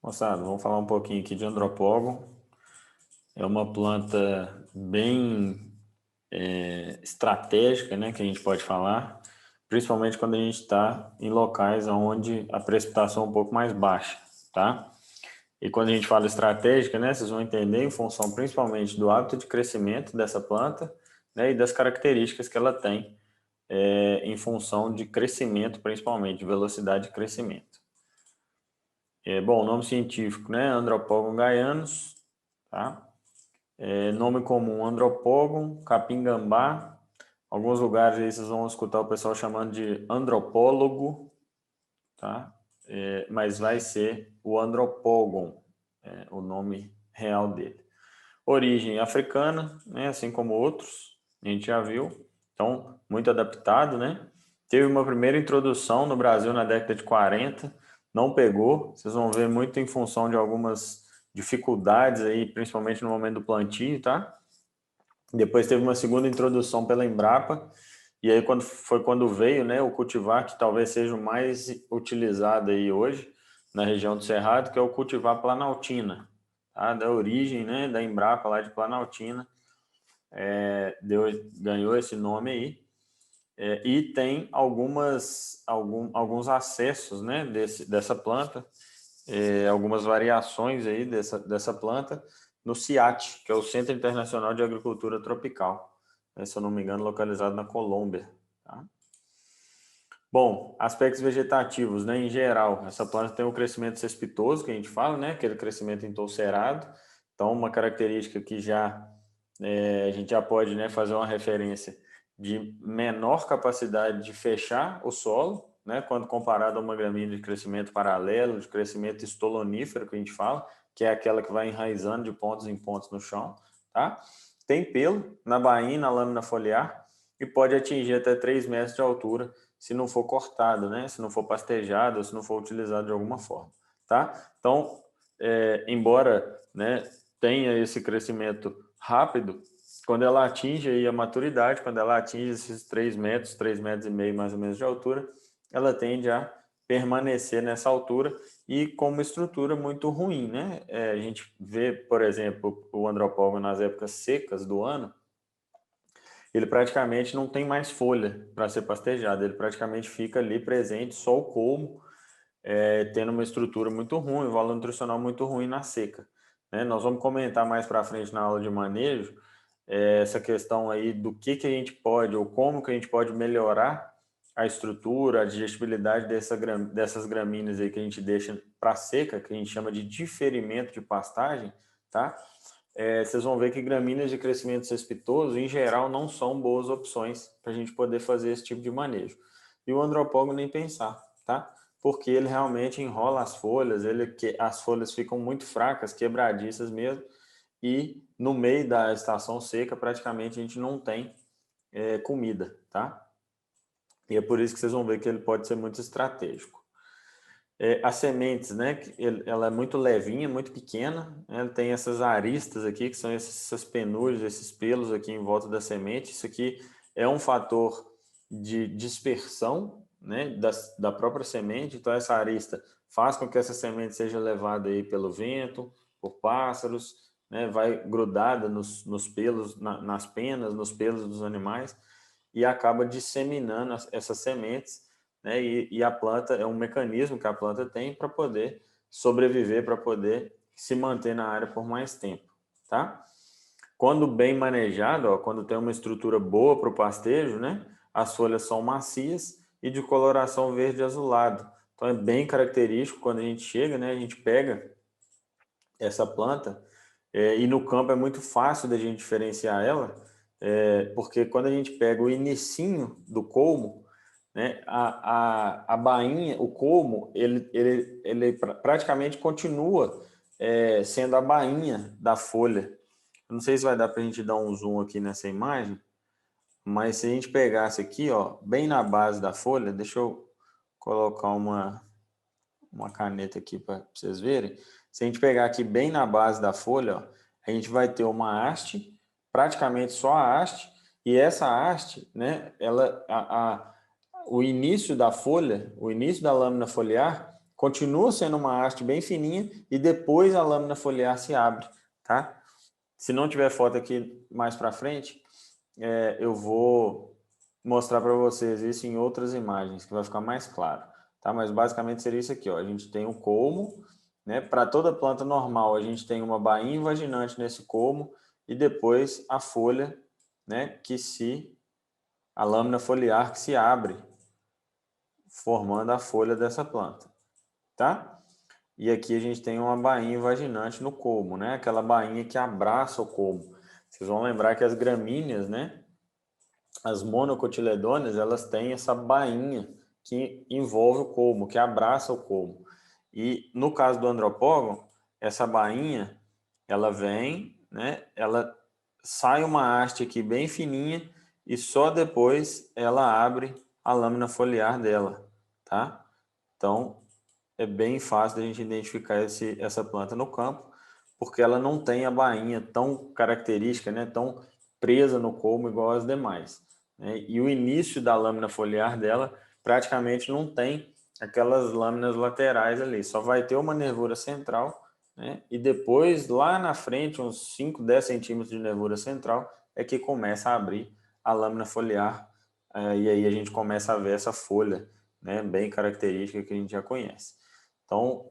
Moçada, vamos falar um pouquinho aqui de andropógon. É uma planta bem estratégica, né, que a gente pode falar, principalmente quando a gente está em locais onde a precipitação é um pouco mais baixa, tá? E quando a gente fala estratégica, né, vocês vão entender em função principalmente do hábito de crescimento dessa planta, né, e das características que ela tem em função de crescimento, principalmente, de velocidade de crescimento. Bom, o nome científico, né, Andropogon gaianus, tá? Nome comum, Andropogon, capim-gambá. Alguns lugares aí vocês vão escutar o pessoal chamando de andropólogo, tá? Mas vai ser o Andropogon, o nome real dele. Origem africana, né? Assim como outros, a gente já viu. Então, muito adaptado, né? Teve uma primeira introdução no Brasil na década de 40, não pegou. Vocês vão ver muito em função de algumas dificuldades aí, principalmente no momento do plantio, tá? Depois teve uma segunda introdução pela Embrapa, e aí quando veio, né, o cultivar que talvez seja o mais utilizado aí hoje na região do Cerrado, que é o cultivar Planaltina, tá? Da origem, né, da Embrapa lá de Planaltina, ganhou esse nome aí, e tem alguns acessos, né, dessa planta, algumas variações aí dessa planta no CIAT, que é o Centro Internacional de Agricultura Tropical, né, se eu não me engano, localizado na Colômbia. Tá? Bom, aspectos vegetativos, né, em geral, essa planta tem um crescimento cespitoso, que a gente fala, né, aquele crescimento entolcerado. Então, uma característica que a gente já pode, né, fazer uma referência de menor capacidade de fechar o solo, né, quando comparado a uma gramínea de crescimento paralelo, de crescimento estolonífero, que a gente fala, que é aquela que vai enraizando de pontos em pontos no chão, tá? Tem pelo na bainha, na lâmina foliar, e pode atingir até 3 metros de altura, se não for cortado, né? Se não for pastejado, ou se não for utilizado de alguma forma, tá? Então, embora, né, tenha esse crescimento rápido, quando ela atinge aí a maturidade, quando ela atinge esses 3 metros e meio mais ou menos de altura, ela tende a permanecer nessa altura e com uma estrutura muito ruim, né? A gente vê, por exemplo, o andropógon nas épocas secas do ano, ele praticamente não tem mais folha para ser pastejado, ele praticamente fica ali presente só o colmo, tendo uma estrutura muito ruim, um valor nutricional muito ruim na seca. Né? Nós vamos comentar mais para frente na aula de manejo essa questão aí do que a gente pode ou como que a gente pode melhorar a estrutura, a digestibilidade dessas gramíneas aí que a gente deixa para seca, que a gente chama de diferimento de pastagem, tá? Vocês vão ver que gramíneas de crescimento cespitoso, em geral, não são boas opções para a gente poder fazer esse tipo de manejo. E o andropógon nem pensar, tá? Porque ele realmente enrola as folhas, as folhas ficam muito fracas, quebradiças mesmo, e no meio da estação seca, praticamente a gente não tem comida, tá? E é por isso que vocês vão ver que ele pode ser muito estratégico. As sementes, né? Ela é muito levinha, muito pequena. Ela tem essas aristas aqui, que são essas penugem, esses pelos aqui em volta da semente. Isso aqui é um fator de dispersão, né, da própria semente. Então, essa arista faz com que essa semente seja levada aí pelo vento, por pássaros, né, vai grudada nos pelos, nas penas, nos pelos dos animais e acaba disseminando essas sementes, né? E a planta é um mecanismo que a planta tem para poder sobreviver, para poder se manter na área por mais tempo, tá? Quando bem manejado, ó, quando tem uma estrutura boa para o pastejo, né? As folhas são macias e de coloração verde azulado. Então é bem característico quando a gente chega, né? A gente pega essa planta e no campo é muito fácil da gente diferenciar ela, porque quando a gente pega o inicinho do colmo, né, a bainha, o colmo, ele praticamente continua sendo a bainha da folha. Eu não sei se vai dar para a gente dar um zoom aqui nessa imagem, mas se a gente pegasse aqui, ó, bem na base da folha, deixa eu colocar uma caneta aqui para vocês verem. Se a gente pegar aqui bem na base da folha, ó, a gente vai ter uma haste, praticamente só a haste, e essa haste, né, o início da folha, o início da lâmina foliar, continua sendo uma haste bem fininha e depois a lâmina foliar se abre, tá? Se não tiver foto aqui mais para frente, eu vou mostrar para vocês isso em outras imagens, que vai ficar mais claro, tá? Mas basicamente seria isso aqui, ó. A gente tem um colmo, né? Para toda planta normal, a gente tem uma bainha invaginante nesse colmo e depois a folha, né? A lâmina foliar que se abre, formando a folha dessa planta, tá? E aqui a gente tem uma bainha invaginante no colmo, né? Aquela bainha que abraça o colmo. Vocês vão lembrar que as gramíneas, né? As monocotiledôneas, elas têm essa bainha que envolve o colmo, que abraça o colmo. E no caso do andropógon, essa bainha, ela vem, né? Ela sai uma haste aqui bem fininha e só depois ela abre a lâmina foliar dela, tá? Então, é bem fácil da gente identificar essa planta no campo, porque ela não tem a bainha tão característica, né, tão presa no colmo igual as demais, né? E o início da lâmina foliar dela praticamente não tem aquelas lâminas laterais ali, só vai ter uma nervura central, né? E depois, lá na frente, uns 5, 10 centímetros de nervura central, é que começa a abrir a lâmina foliar, e aí a gente começa a ver essa folha, né, bem característica que a gente já conhece. Então,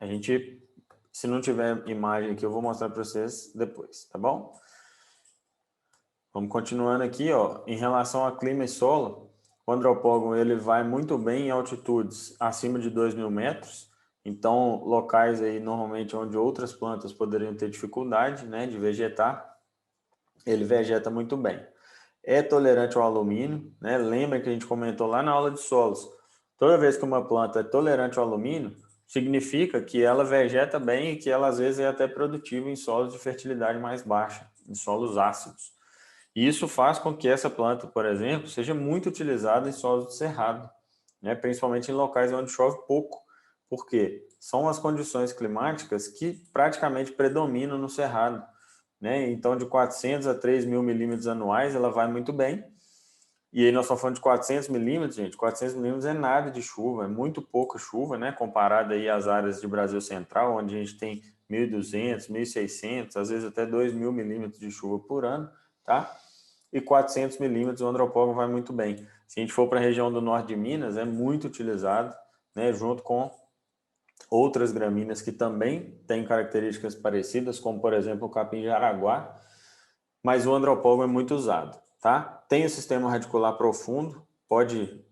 a gente, se não tiver imagem aqui, eu vou mostrar para vocês depois, tá bom? Vamos continuando aqui, ó. Em relação a clima e solo, o andropógon ele vai muito bem em altitudes acima de 2.000 metros. Então, locais aí normalmente onde outras plantas poderiam ter dificuldade, né, de vegetar, ele vegeta muito bem. É tolerante ao alumínio, né? Lembra que a gente comentou lá na aula de solos. Toda vez que uma planta é tolerante ao alumínio, significa que ela vegeta bem e que ela às vezes é até produtiva em solos de fertilidade mais baixa, em solos ácidos. E isso faz com que essa planta, por exemplo, seja muito utilizada em solos de cerrado, né? Principalmente em locais onde chove pouco, porque são as condições climáticas que praticamente predominam no cerrado, né? Então, de 400 a 3.000 milímetros anuais, ela vai muito bem. E aí nós estamos falando de 400 milímetros, gente. 400 milímetros é nada de chuva, é muito pouca chuva, né? Comparado aí às áreas de Brasil Central, onde a gente tem 1.200, 1.600, às vezes até 2.000 milímetros de chuva por ano, tá? E 400 milímetros o andropógon vai muito bem. Se a gente for para a região do norte de Minas, é muito utilizado, né? Junto com outras gramíneas que também têm características parecidas, como por exemplo o capim-jaraguá, mas o andropógon é muito usado, tá? Tem o sistema radicular profundo, pode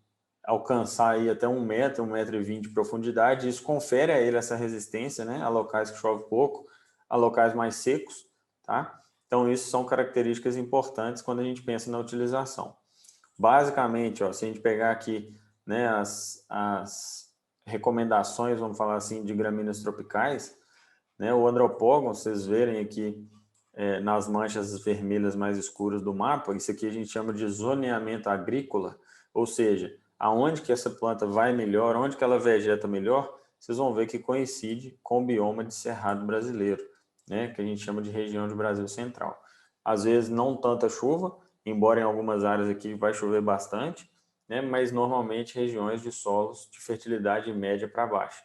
alcançar aí até 1 metro, 1,20 m de profundidade, isso confere a ele essa resistência, né, a locais que chove pouco, a locais mais secos, tá? Então isso são características importantes quando a gente pensa na utilização. Basicamente, ó, se a gente pegar aqui, né, as recomendações, vamos falar assim, de gramíneas tropicais, né, o andropógon, vocês verem aqui nas manchas vermelhas mais escuras do mapa, isso aqui a gente chama de zoneamento agrícola, ou seja, aonde que essa planta vai melhor, onde que ela vegeta melhor, vocês vão ver que coincide com o bioma de cerrado brasileiro, né, que a gente chama de região de Brasil Central. Às vezes não tanta chuva, embora em algumas áreas aqui vai chover bastante, né, mas normalmente regiões de solos de fertilidade média para baixa.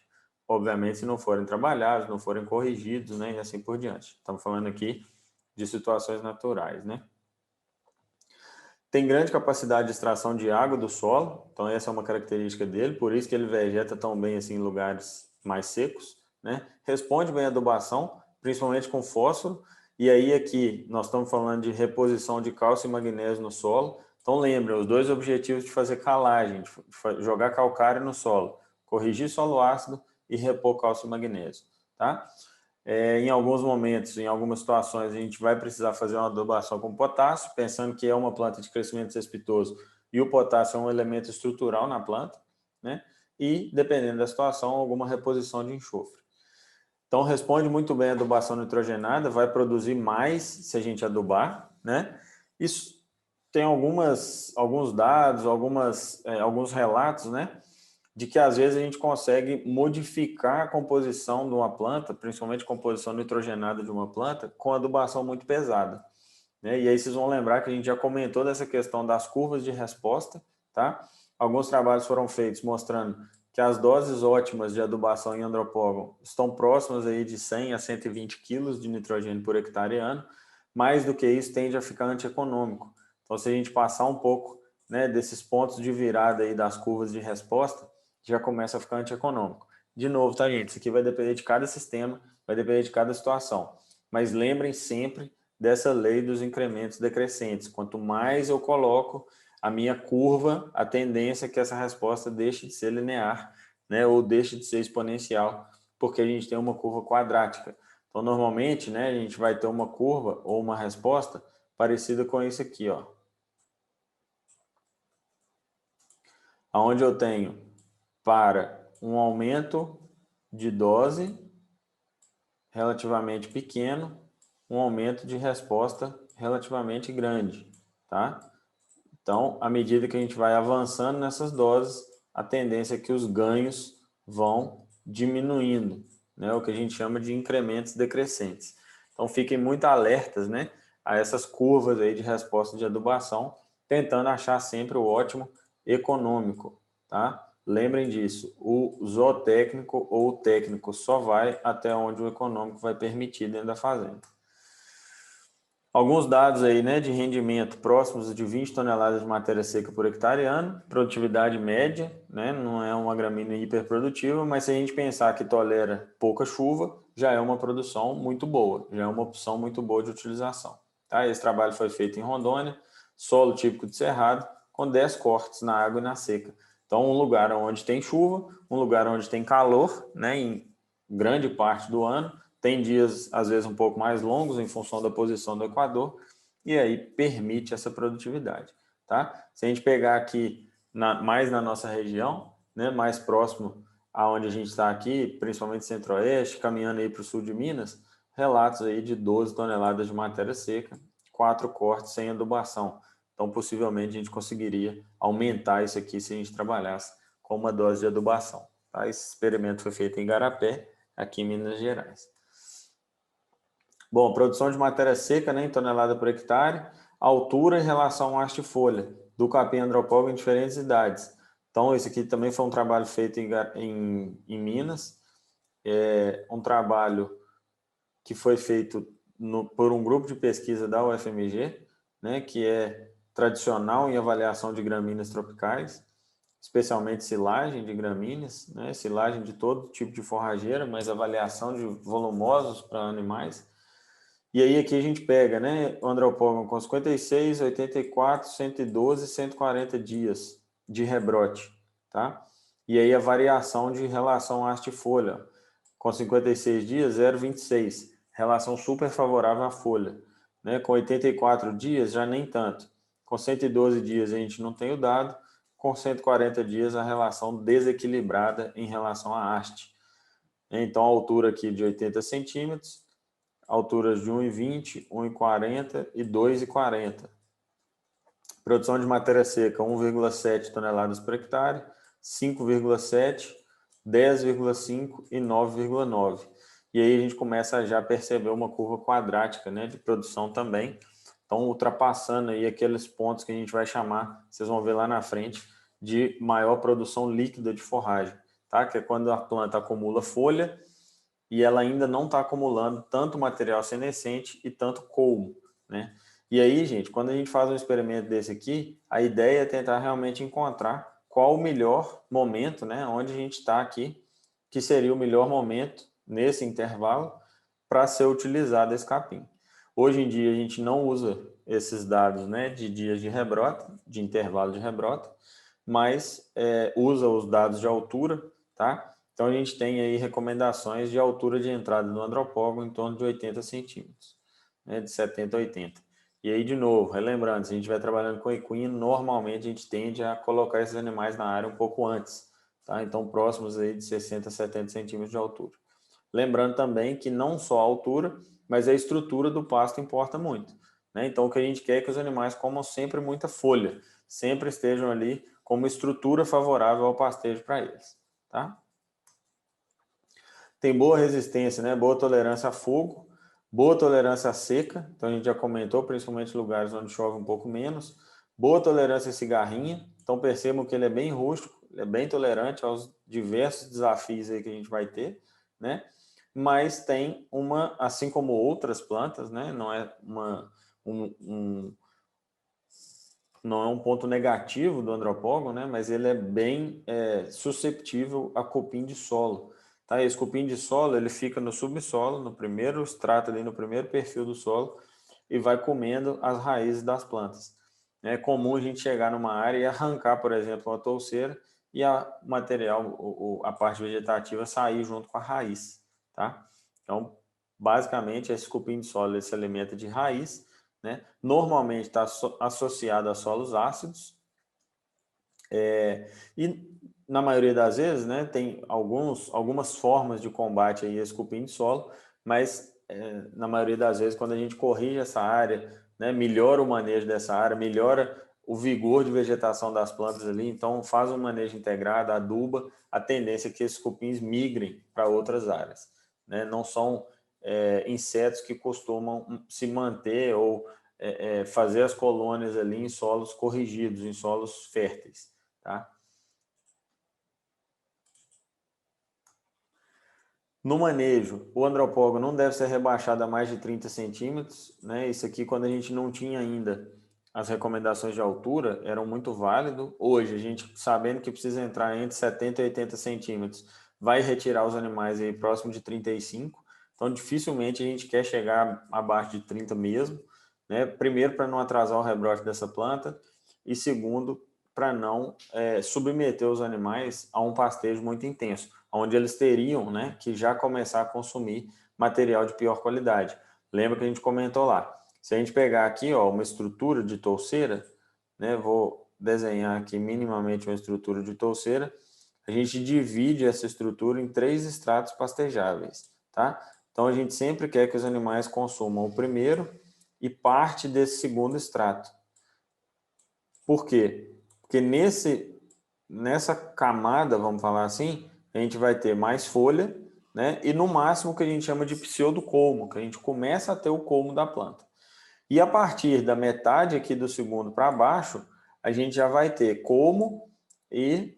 Obviamente, se não forem trabalhados, não forem corrigidos, né, e assim por diante. Estamos falando aqui de situações naturais, né? Tem grande capacidade de extração de água do solo, então essa é uma característica dele, por isso que ele vegeta tão bem assim em lugares mais secos, né? Responde bem à adubação, principalmente com fósforo, e aí aqui nós estamos falando de reposição de cálcio e magnésio no solo. Então lembra, os dois objetivos de fazer calagem, de jogar calcário no solo, corrigir solo ácido e repor cálcio e magnésio, tá? Em alguns momentos, em algumas situações, a gente vai precisar fazer uma adubação com potássio, pensando que é uma planta de crescimento cespitoso e o potássio é um elemento estrutural na planta, né? E, dependendo da situação, alguma reposição de enxofre. Então, responde muito bem a adubação nitrogenada, vai produzir mais se a gente adubar, né? Isso tem alguns dados, alguns relatos, né? De que às vezes a gente consegue modificar a composição de uma planta, principalmente a composição nitrogenada de uma planta, com adubação muito pesada, né? E aí vocês vão lembrar que a gente já comentou dessa questão das curvas de resposta, tá? Alguns trabalhos foram feitos mostrando que as doses ótimas de adubação em andropógon estão próximas aí de 100 a 120 quilos de nitrogênio por hectare ano. Mais do que isso, tende a ficar antieconômico. Então, se a gente passar um pouco, né, desses pontos de virada aí das curvas de resposta, já começa a ficar antieconômico. De novo, tá, gente? Isso aqui vai depender de cada sistema, vai depender de cada situação. Mas lembrem sempre dessa lei dos incrementos decrescentes. Quanto mais eu coloco a minha curva, a tendência é que essa resposta deixe de ser linear, né, ou deixe de ser exponencial, porque a gente tem uma curva quadrática. Então, normalmente, né, a gente vai ter uma curva ou uma resposta parecida com isso aqui, ó. Onde eu tenho para um aumento de dose relativamente pequeno, um aumento de resposta relativamente grande, tá? Então, à medida que a gente vai avançando nessas doses, a tendência é que os ganhos vão diminuindo, né? O que a gente chama de incrementos decrescentes. Então, fiquem muito alertas, né, a essas curvas aí de resposta de adubação, tentando achar sempre o ótimo econômico, tá? Lembrem disso, o zootécnico ou o técnico só vai até onde o econômico vai permitir dentro da fazenda. Alguns dados aí, né, de rendimento próximos de 20 toneladas de matéria seca por hectare ano, produtividade média, né, não é uma gramínea hiperprodutiva, mas se a gente pensar que tolera pouca chuva, já é uma produção muito boa, já é uma opção muito boa de utilização. Tá? Esse trabalho foi feito em Rondônia, solo típico de cerrado, com 10 cortes na água e na seca. Então, um lugar onde tem chuva, um lugar onde tem calor, né, em grande parte do ano, tem dias, às vezes, um pouco mais longos em função da posição do Equador, e aí permite essa produtividade. Tá? Se a gente pegar aqui mais na nossa região, né, mais próximo aonde a gente está aqui, principalmente centro-oeste, caminhando aí para o sul de Minas, relatos aí de 12 toneladas de matéria seca, 4 cortes sem adubação. Então, possivelmente, a gente conseguiria aumentar isso aqui se a gente trabalhasse com uma dose de adubação. Tá? Esse experimento foi feito em Igarapé, aqui em Minas Gerais. Bom, produção de matéria seca, né, em tonelada por hectare, altura em relação ao haste folha do capim andropólogo em diferentes idades. Então, esse aqui também foi um trabalho feito em Minas, um trabalho que foi feito por um grupo de pesquisa da UFMG, né, que é tradicional em avaliação de gramíneas tropicais, especialmente silagem de gramíneas, né, silagem de todo tipo de forrageira, mas avaliação de volumosos para animais. E aí aqui a gente pega, né, o andropógon com 56, 84, 112, 140 dias de rebrote, tá? E aí a variação de relação haste-folha, com 56 dias, 0,26, relação super favorável à folha, né? Com 84 dias, já nem tanto. Com 112 dias a gente não tem o dado, com 140 dias a relação desequilibrada em relação à haste. Então a altura aqui de 80 centímetros, alturas de 1,20, 1,40 e 2,40. Produção de matéria seca, 1,7 toneladas por hectare, 5,7, 10,5 e 9,9. E aí a gente começa a já perceber uma curva quadrática, né, de produção também. Então, ultrapassando aí aqueles pontos que a gente vai chamar, vocês vão ver lá na frente, de maior produção líquida de forragem, tá? Que é quando a planta acumula folha e ela ainda não está acumulando tanto material senescente e tanto colmo, né? E aí, gente, quando a gente faz um experimento desse aqui, a ideia é tentar realmente encontrar qual o melhor momento, né, onde a gente está aqui, que seria o melhor momento nesse intervalo para ser utilizado esse capim. Hoje em dia a gente não usa esses dados, né, de dias de rebrota, de intervalo de rebrota, mas usa os dados de altura, tá? Então, a gente tem aí recomendações de altura de entrada do andropógon em torno de 80 centímetros, né, de 70 a 80. E aí, de novo, relembrando, se a gente vai trabalhando com equino, normalmente a gente tende a colocar esses animais na área um pouco antes, tá? Então, próximos aí de 60 a 70 centímetros de altura. Lembrando também que não só a altura, mas a estrutura do pasto importa muito, né? Então, o que a gente quer é que os animais comam sempre muita folha, sempre estejam ali com uma estrutura favorável ao pastejo para eles, tá? Tem boa resistência, né? Boa tolerância a fogo, boa tolerância à seca, então a gente já comentou, principalmente lugares onde chove um pouco menos, boa tolerância a cigarrinha, então percebam que ele é bem rústico ele é bem tolerante aos diversos desafios aí que a gente vai ter, né? Mas tem uma, assim como outras plantas, né? Não é não é um ponto negativo do andropógon, né? Mas ele é bem susceptível a cupim de solo. Tá? Esse cupim de solo ele fica no subsolo, no primeiro extrato ali, no primeiro perfil do solo e vai comendo as raízes das plantas. É comum a gente chegar numa área e arrancar, por exemplo, uma touceira e o material, a parte vegetativa sair junto com a raiz, tá? Então, basicamente, esse cupim de solo ele se alimenta de raiz, né? Normalmente está associado a solos ácidos e na maioria das vezes, né, tem algumas formas de combate aí a esse cupim de solo, mas na maioria das vezes quando a gente corrige essa área, né, melhora o manejo dessa área, melhora o vigor de vegetação das plantas ali, então faz um manejo integrado, aduba, a tendência é que esses cupins migrem para outras áreas, né? Não são insetos que costumam se manter ou fazer as colônias ali em solos corrigidos, em solos férteis, tá? No manejo, o andropógon não deve ser rebaixado a mais de 30 centímetros, né? Isso aqui, quando a gente não tinha ainda as recomendações de altura, eram muito válido. Hoje, a gente sabendo que precisa entrar entre 70 e 80 centímetros, vai retirar os animais aí próximo de 35. Então, dificilmente a gente quer chegar abaixo de 30 mesmo, né? Primeiro, para não atrasar o rebrote dessa planta, e segundo, para não submeter os animais a um pastejo muito intenso, onde eles teriam, né, que já começar a consumir material de pior qualidade. Lembra que a gente comentou lá? Se a gente pegar aqui, ó, uma estrutura de touceira, né, vou desenhar aqui minimamente uma estrutura de touceira, a gente divide essa estrutura em 3 estratos pastejáveis, tá? Então a gente sempre quer que os animais consumam o primeiro e parte desse segundo extrato. Por quê? Porque nessa camada, vamos falar assim, a gente vai ter mais folha, né? E no máximo o que a gente chama de pseudocolmo, que a gente começa a ter o colmo da planta. E a partir da metade aqui do segundo para baixo, a gente já vai ter colmo e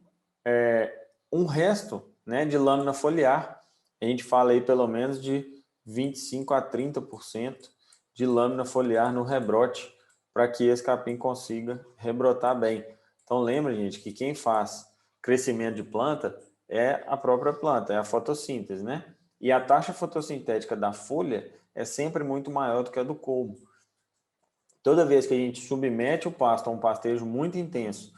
um resto, né, de lâmina foliar. A gente fala aí pelo menos de 25 a 30% de lâmina foliar no rebrote, para que esse capim consiga rebrotar bem. Então lembra, gente, que quem faz crescimento de planta é a própria planta, é a fotossíntese, né? E a taxa fotossintética da folha é sempre muito maior do que a do colmo. Toda vez que a gente submete o pasto a um pastejo muito intenso,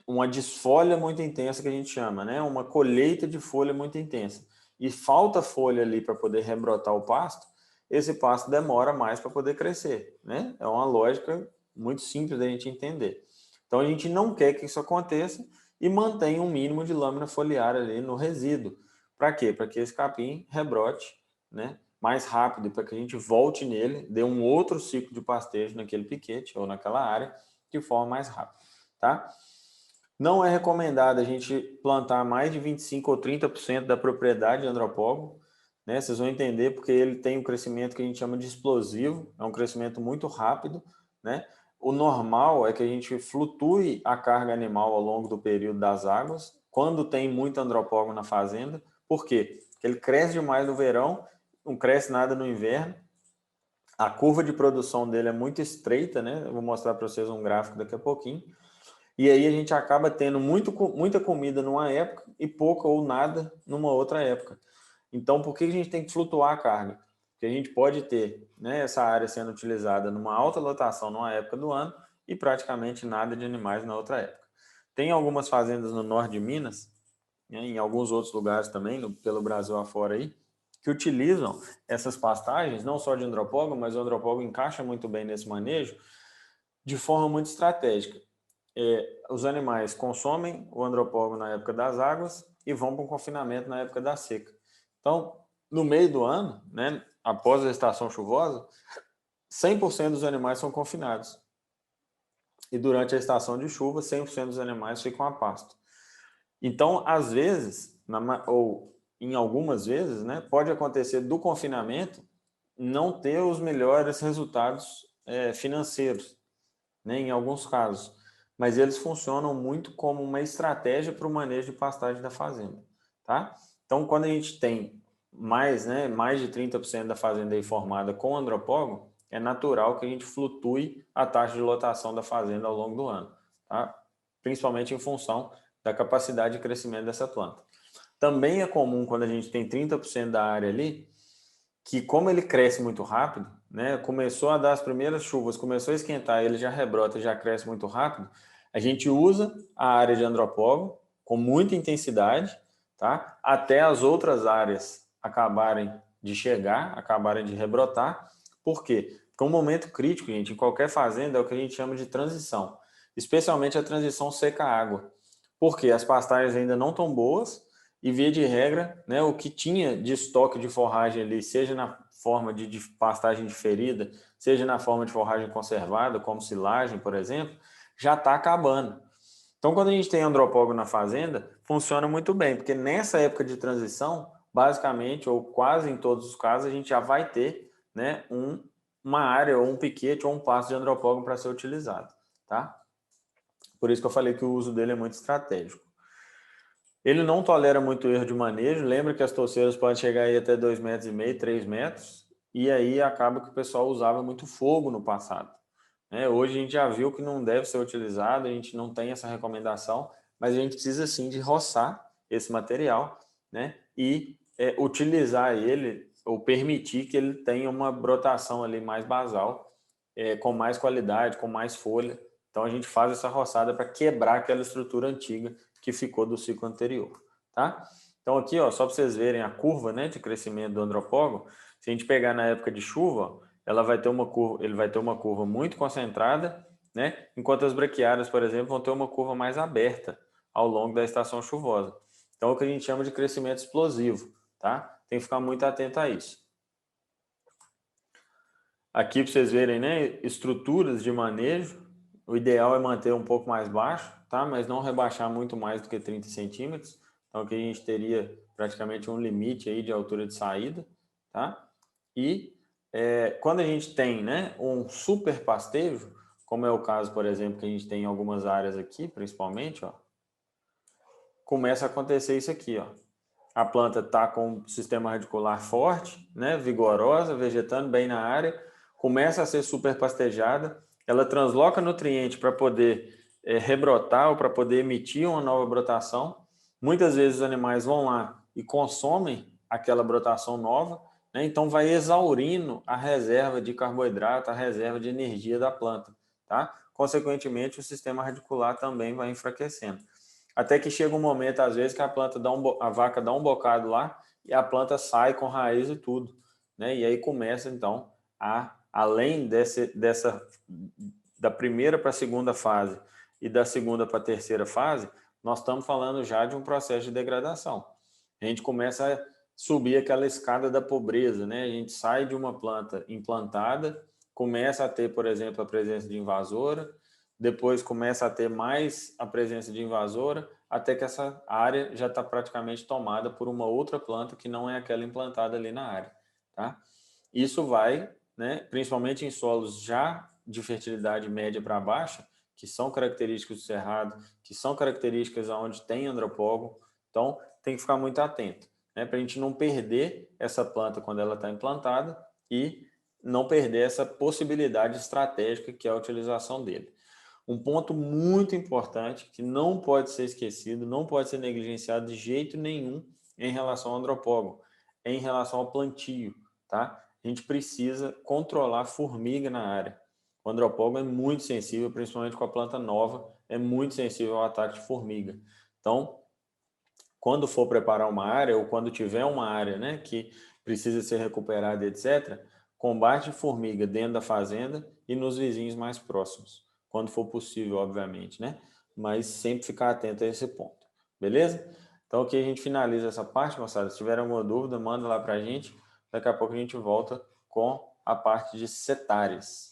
uma desfolha muito intensa que a gente chama, né? Uma colheita de folha muito intensa, e falta folha ali para poder rebrotar o pasto, esse pasto demora mais para poder crescer, né? É uma lógica muito simples da gente entender. Então a gente não quer que isso aconteça e mantém um mínimo de lâmina foliar ali no resíduo. Para quê? Para que esse capim rebrote, né, mais rápido, para que a gente volte nele, dê um outro ciclo de pastejo naquele piquete ou naquela área de forma mais rápida, tá? Não é recomendado a gente plantar mais de 25 ou 30% da propriedade de andropógon, né? Vocês vão entender porque ele tem um crescimento que a gente chama de explosivo, é um crescimento muito rápido, né? O normal é que a gente flutue a carga animal ao longo do período das águas, quando tem muito andropógon na fazenda. Por quê? Porque ele cresce demais no verão, não cresce nada no inverno. A curva de produção dele é muito estreita, né? Eu vou mostrar para vocês um gráfico daqui a pouquinho. E aí a gente acaba tendo muita comida numa época e pouca ou nada numa outra época. Então, por que a gente tem que flutuar a carga? Porque a gente pode ter, né, essa área sendo utilizada numa alta lotação numa época do ano e praticamente nada de animais na outra época. Tem algumas fazendas no norte de Minas, né, em alguns outros lugares também, pelo Brasil afora aí, que utilizam essas pastagens, não só de andropógon, mas o andropógon encaixa muito bem nesse manejo, de forma muito estratégica. Os animais consomem o andropógon na época das águas e vão para o confinamento na época da seca. Então, no meio do ano, né, após a estação chuvosa, 100% dos animais são confinados. E durante a estação de chuva, 100% dos animais ficam a pasto. Então, às vezes, ou em algumas vezes, né, pode acontecer do confinamento não ter os melhores resultados financeiros, né, em alguns casos. mas eles funcionam muito como uma estratégia para o manejo de pastagem da fazenda, tá? Então, quando a gente tem mais, né, mais de 30% da fazenda aí formada com andropógon, é natural que a gente flutue a taxa de lotação da fazenda ao longo do ano, tá? Principalmente em função da capacidade de crescimento dessa planta. Também é comum quando a gente tem 30% da área ali, que como ele cresce muito rápido, né, começou a dar as primeiras chuvas, começou a esquentar, ele já rebrota, já cresce muito rápido, a gente usa a área de andropógon com muita intensidade, tá? Até as outras áreas acabarem de chegar, acabarem de rebrotar. Por quê? Porque um momento crítico, gente, em qualquer fazenda é o que a gente chama de transição, especialmente a transição seca-água. Porque as pastagens ainda não estão boas, e via de regra, né, o que tinha de estoque de forragem ali, seja na forma de pastagem diferida, seja na forma de forragem conservada, como silagem, por exemplo, já está acabando. Então, quando a gente tem andropógon na fazenda, funciona muito bem, porque nessa época de transição, basicamente, ou quase em todos os casos, a gente já vai ter, né, uma área, ou um piquete, ou um pasto de andropógon para ser utilizado, tá? Por isso que eu falei que o uso dele é muito estratégico. Ele não tolera muito erro de manejo. Lembra que as touceiras podem chegar aí até 2,5 metros, 3 metros, e aí acaba que o pessoal usava muito fogo no passado. Hoje a gente já viu que não deve ser utilizado, a gente não tem essa recomendação, mas a gente precisa sim de roçar esse material, né? E utilizar ele ou permitir que ele tenha uma brotação ali mais basal, com mais qualidade, com mais folha. Então a gente faz essa roçada para quebrar aquela estrutura antiga que ficou do ciclo anterior, tá? Então aqui, ó, só para vocês verem a curva, né, de crescimento do andropógon, se a gente pegar na época de chuva, ela vai ter uma curva, ele vai ter uma curva muito concentrada, né? Enquanto as braquiárias, por exemplo, vão ter uma curva mais aberta ao longo da estação chuvosa. Então é o que a gente chama de crescimento explosivo, tá? Tem que ficar muito atento a isso. Aqui para vocês verem, né, estruturas de manejo, o ideal é manter um pouco mais baixo, tá? Mas não rebaixar muito mais do que 30 centímetros. Então aqui a gente teria praticamente um limite aí de altura de saída, tá? E quando a gente tem, né, um super pastejo, como é o caso, por exemplo, que a gente tem em algumas áreas aqui, principalmente, ó, começa a acontecer isso aqui, ó. A planta está com um sistema radicular forte, né, vigorosa, vegetando bem na área, começa a ser super pastejada, ela transloca nutriente para poder rebrotar ou para poder emitir uma nova brotação. Muitas vezes os animais vão lá e consomem aquela brotação nova, né, então vai exaurindo a reserva de carboidrato, a reserva de energia da planta, tá? Consequentemente, o sistema radicular também vai enfraquecendo. Até que chega um momento, às vezes, que a planta a vaca dá um bocado lá e a planta sai com raiz e tudo, né? E aí começa, então, além da primeira para a segunda fase e da segunda para a terceira fase, nós estamos falando já de um processo de degradação. A gente começa a subir aquela escada da pobreza, né? A gente sai de uma planta implantada, começa a ter, por exemplo, a presença de invasora, depois começa a ter mais a presença de invasora, até que essa área já está praticamente tomada por uma outra planta que não é aquela implantada ali na área, tá? Isso vai, né, principalmente em solos já de fertilidade média para baixa, que são características do cerrado, que são características onde tem andropógon, então tem que ficar muito atento, né, para a gente não perder essa planta quando ela está implantada e não perder essa possibilidade estratégica que é a utilização dele. Um ponto muito importante que não pode ser esquecido, não pode ser negligenciado de jeito nenhum em relação ao andropógon, é em relação ao plantio, tá? A gente precisa controlar a formiga na área. O andropógon é muito sensível, principalmente com a planta nova, é muito sensível ao ataque de formiga. Então, quando for preparar uma área ou quando tiver uma área, né, que precisa ser recuperada, etc., combate de formiga dentro da fazenda e nos vizinhos mais próximos, quando for possível, obviamente, né? Mas sempre ficar atento a esse ponto, beleza? Então aqui a gente finaliza essa parte, moçada. Se tiver alguma dúvida, manda lá pra gente. Daqui a pouco a gente volta com a parte de setares.